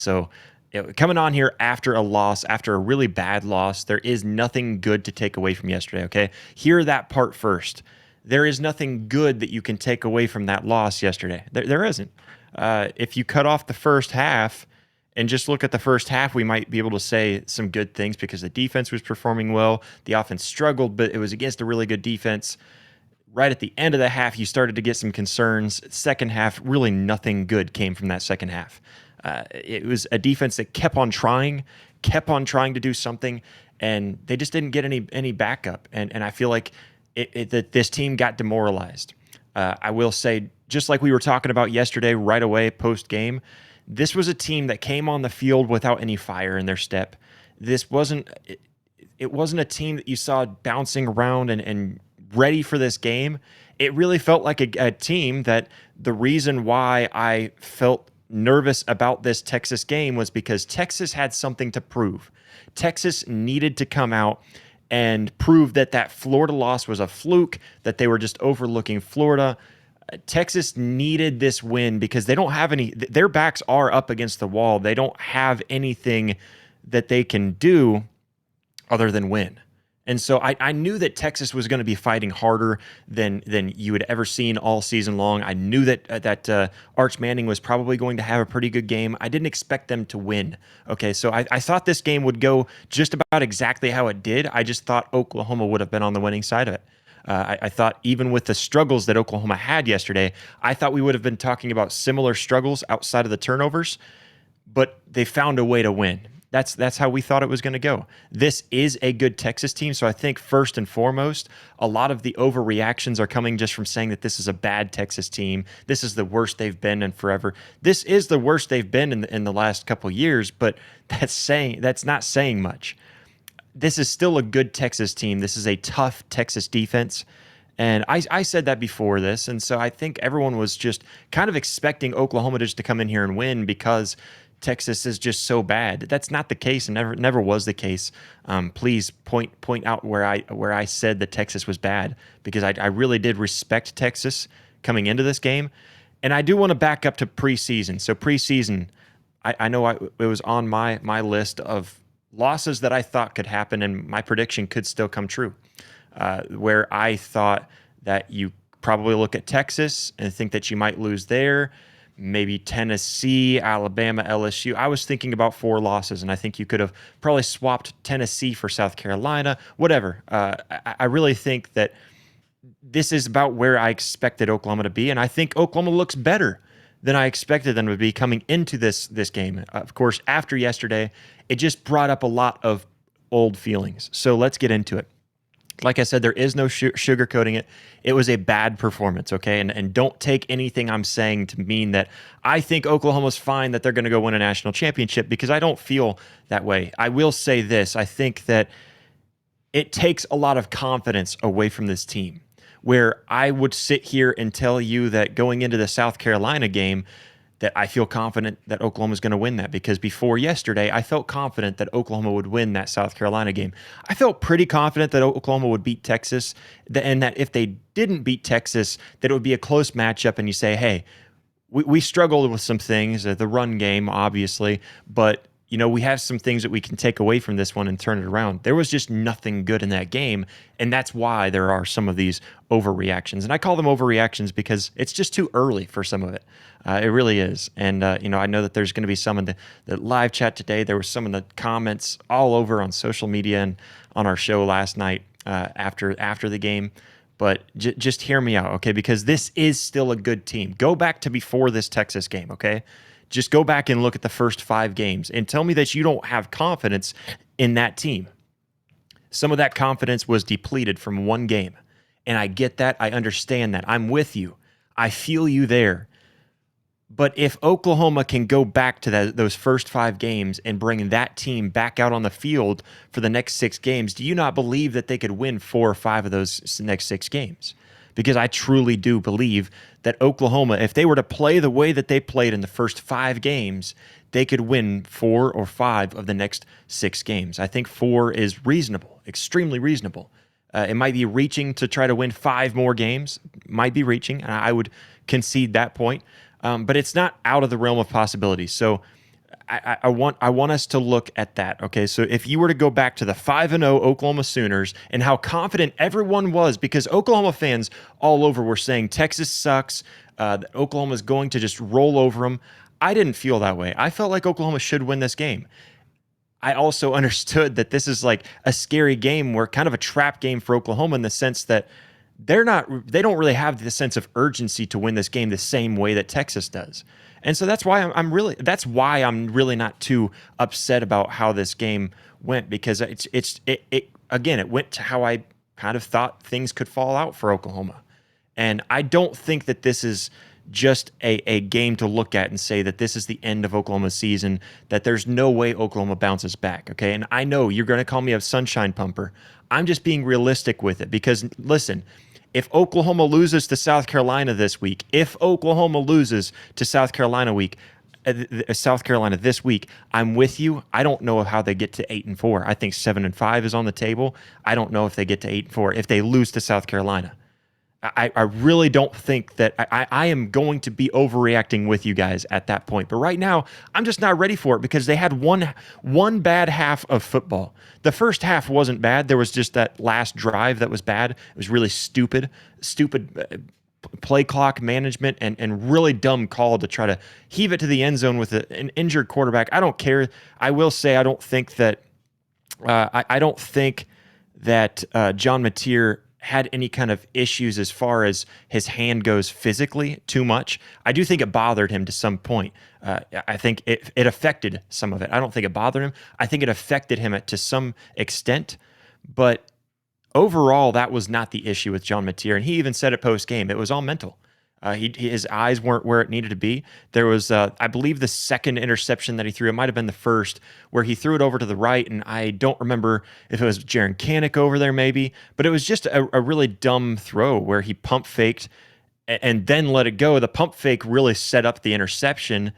So coming on here after a loss, after a really bad loss, there is nothing good to take away from yesterday, okay? Hear that part first. There is nothing good that you can take away from that loss yesterday. There isn't. If you cut off the first half and just look at the first half, we might be able to say some good things because the defense was performing well. The offense struggled, but it was against a really good defense. Right at the end of the half, you started to get some concerns. Second half, really nothing good came from that second half. It was a defense that kept on trying to do something, and they just didn't get any backup. And I feel like that this team got demoralized. I will say, just like we were talking about yesterday, right away post game, this was a team that came on the field without any fire in their step. This wasn't it wasn't a team that you saw bouncing around and ready for this game. It really felt like a team that the reason why I felt nervous about this Texas game was because Texas had something to prove. Texas needed to come out and prove that Florida loss was a fluke, that they were just overlooking Florida. Texas needed this win because they don't have any, their backs are up against the wall. They don't have anything that they can do other than win. And so I knew that Texas was going to be fighting harder than you had ever seen all season long. I knew that Arch Manning was probably going to have a pretty good game. I didn't expect them to win. Okay, so I thought this game would go just about exactly how it did. I just thought Oklahoma would have been on the winning side of it. I thought even with the struggles that Oklahoma had yesterday, I thought we would have been talking about similar struggles outside of the turnovers, but they found a way to win. That's how we thought it was going to go. This is a good Texas team, so I think first and foremost, a lot of the overreactions are coming just from saying that this is a bad Texas team. This is the worst they've been in forever. This is the worst they've been in the last couple years, but that's not saying much. This is still a good Texas team. This is a tough Texas defense. And I said that before this, and so I think everyone was just kind of expecting Oklahoma just to come in here and win because Texas is just so bad. That's not the case, and never was the case. Please point out where I said that Texas was bad, because I really did respect Texas coming into this game. And I do want to back up to preseason. So preseason, I know it was on my list of losses that I thought could happen, and my prediction could still come true, where I thought that you probably look at Texas and think that you might lose there. Maybe Tennessee, Alabama, LSU. I was thinking about 4 losses, and I think you could have probably swapped Tennessee for South Carolina, whatever. I really think that this is about where I expected Oklahoma to be, and I think Oklahoma looks better than I expected them to be coming into this game. Of course, after yesterday, it just brought up a lot of old feelings. So let's get into it. Like I said, there is no sugarcoating it. It was a bad performance, okay? And don't take anything I'm saying to mean that I think Oklahoma's fine, that they're going to go win a national championship, because I don't feel that way. I will say this. I think that it takes a lot of confidence away from this team, where I would sit here and tell you that going into the South Carolina game, that I feel confident that Oklahoma's going to win that, because before yesterday, I felt confident that Oklahoma would win that South Carolina game. I felt pretty confident that Oklahoma would beat Texas, and that if they didn't beat Texas, that it would be a close matchup, and you say, hey, we struggled with some things, the run game, obviously, but we have some things that we can take away from this one and turn it around. There was just nothing good in that game, and that's why there are some of these overreactions. And I call them overreactions because it's just too early for some of it. It really is. And, I know that there's going to be some in the live chat today. There was some in the comments all over on social media and on our show last night after the game. But just hear me out, okay? Because this is still a good team. Go back to before this Texas game, okay? Just go back and look at the first 5 games and tell me that you don't have confidence in that team. Some of that confidence was depleted from one game, and I get that. I understand that. I'm with you. I feel you there. But if Oklahoma can go back to those first 5 games and bring that team back out on the field for the next 6 games, do you not believe that they could win 4 or 5 of those next 6 games? Because I truly do believe that Oklahoma, if they were to play the way that they played in the first 5 games, they could win 4 or 5 of the next 6 games. I think 4 is reasonable, extremely reasonable. It might be reaching to try to win 5 more games, might be reaching, and I would concede that point. But it's not out of the realm of possibility. So I want us to look at that. Okay, so if you were to go back to the 5-0 Oklahoma Sooners and how confident everyone was, because Oklahoma fans all over were saying Texas sucks, that Oklahoma's going to just roll over them. I didn't feel that way. I felt like Oklahoma should win this game. I also understood that this is like a scary game, where kind of a trap game for Oklahoma, in the sense that they don't really have the sense of urgency to win this game the same way that Texas does. And so that's why I'm really not too upset about how this game went, because it again, it went to how I kind of thought things could fall out for Oklahoma. And I don't think that this is just a game to look at and say that this is the end of Oklahoma's season, that there's no way Oklahoma bounces back, okay? And I know you're going to call me a sunshine pumper. I'm just being realistic with it, because, listen, if Oklahoma loses to South Carolina this week, South Carolina this week, I'm with you. I don't know how they get to 8-4. I think 7-5 is on the table. I don't know if they get to 8-4 if they lose to South Carolina. I really don't think that I am going to be overreacting with you guys at that point. But right now, I'm just not ready for it, because they had one bad half of football. The first half wasn't bad. There was just that last drive that was bad. It was really stupid play clock management, and really dumb call to try to heave it to the end zone with an injured quarterback. I don't care. I will say I don't think that John Mateer had any kind of issues as far as his hand goes physically too much. I do think it bothered him to some point. I think it affected some of it. I don't think it bothered him. I think it affected him to some extent. But overall, that was not the issue with John Mateer. And he even said it post-game. It was all mental. His eyes weren't where it needed to be. There was, I believe, the second interception that he threw. It might have been the first, where he threw it over to the right, and I don't remember if it was Jaron Kanik over there maybe, but it was just a really dumb throw where he pump faked and then let it go. The pump fake really set up the interception,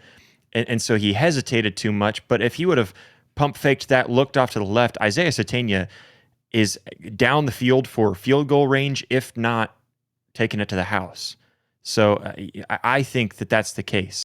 and so he hesitated too much. But if he would have pump faked that, looked off to the left, Isaiah Satania is down the field for field goal range, if not taking it to the house. So I think that that's the case.